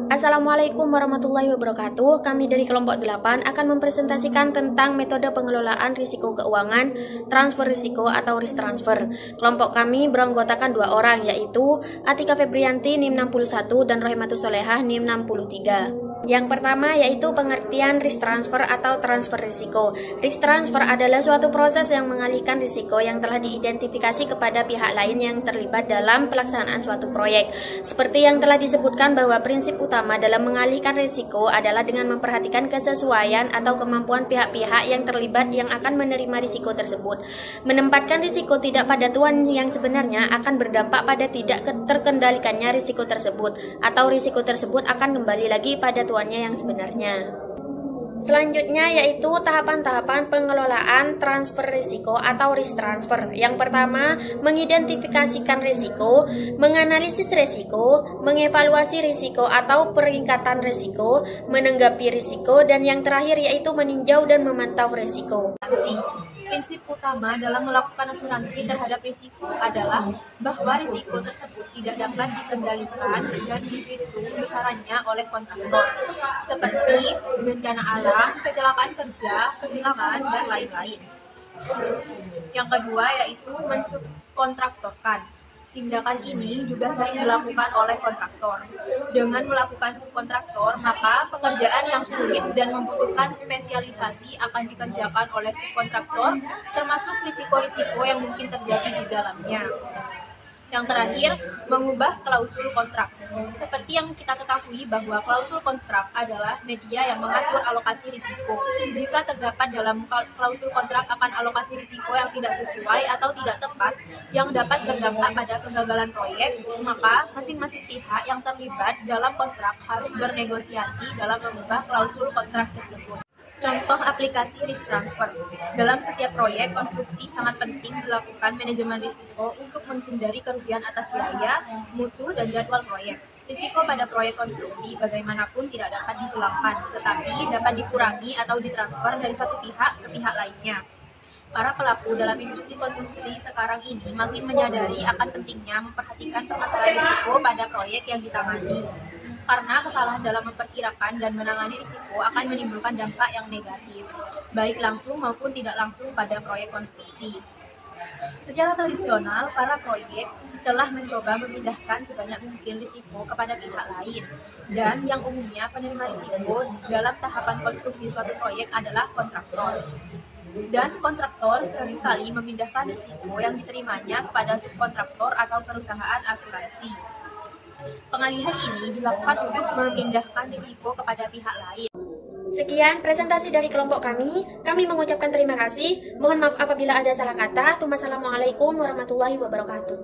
Assalamualaikum warahmatullahi wabarakatuh. Kami dari kelompok 8 akan mempresentasikan tentang metode pengelolaan risiko keuangan, transfer risiko atau risk transfer. Kelompok kami beranggotakan 2 orang, yaitu Atika Febrianti NIM 61 dan Rohimatus Solehah NIM 63. Yang pertama yaitu pengertian risk transfer atau transfer risiko. Risk transfer adalah suatu proses yang mengalihkan risiko yang telah diidentifikasi kepada pihak lain yang terlibat dalam pelaksanaan suatu proyek. Seperti yang telah disebutkan bahwa prinsip utama dalam mengalihkan risiko adalah dengan memperhatikan kesesuaian atau kemampuan pihak-pihak yang terlibat yang akan menerima risiko tersebut. Menempatkan risiko tidak pada tuan yang sebenarnya akan berdampak pada tidak terkendalikannya risiko tersebut, atau risiko tersebut akan kembali lagi pada tuannya yang sebenarnya. Selanjutnya yaitu tahapan-tahapan pengelolaan transfer risiko atau risk transfer. Yang pertama, mengidentifikasikan risiko, menganalisis risiko, mengevaluasi risiko atau peringkatan risiko, menanggapi risiko, dan yang terakhir yaitu meninjau dan memantau risiko. Prinsip utama dalam melakukan asuransi terhadap risiko adalah bahwa risiko tersebut tidak dapat dikendalikan dan dihitung besarannya oleh kontraktor, seperti bencana alam, kecelakaan kerja, kehilangan, dan lain-lain. Yang kedua yaitu mensubkontraktorkan. Tindakan ini juga sering dilakukan oleh kontraktor. Dengan melakukan subkontraktor, maka pekerjaan yang sulit dan membutuhkan spesialisasi akan dikerjakan oleh subkontraktor, termasuk risiko-risiko yang mungkin terjadi di dalamnya. Yang terakhir, mengubah klausul kontrak. Seperti yang kita ketahui bahwa klausul kontrak adalah media yang mengatur alokasi risiko. Jika terdapat dalam klausul kontrak akan alokasi risiko yang tidak sesuai atau tidak tepat, yang dapat berdampak pada kegagalan proyek, maka masing-masing pihak yang terlibat dalam kontrak harus bernegosiasi dalam mengubah klausul kontrak tersebut. Contoh aplikasi risk transfer. Dalam setiap proyek konstruksi sangat penting dilakukan manajemen risiko untuk menghindari kerugian atas biaya, mutu, dan jadwal proyek. Risiko pada proyek konstruksi bagaimanapun tidak dapat dihilangkan, tetapi dapat dikurangi atau ditransfer dari satu pihak ke pihak lainnya. Para pelaku dalam industri konstruksi sekarang ini makin menyadari akan pentingnya memperhatikan permasalahan risiko pada proyek yang ditangani. Karena kesalahan dalam memperkirakan dan menangani risiko akan menimbulkan dampak yang negatif, baik langsung maupun tidak langsung pada proyek konstruksi. Secara tradisional, para proyek telah mencoba memindahkan sebanyak mungkin risiko kepada pihak lain, dan yang umumnya penerima risiko dalam tahapan konstruksi suatu proyek adalah kontraktor. Dan kontraktor seringkali memindahkan risiko yang diterimanya kepada subkontraktor atau perusahaan asuransi. Pengalihan ini dilakukan untuk memindahkan risiko kepada pihak lain. Sekian presentasi dari kelompok kami. Kami mengucapkan terima kasih. Mohon maaf apabila ada salah kata. Wassalamualaikum warahmatullahi wabarakatuh.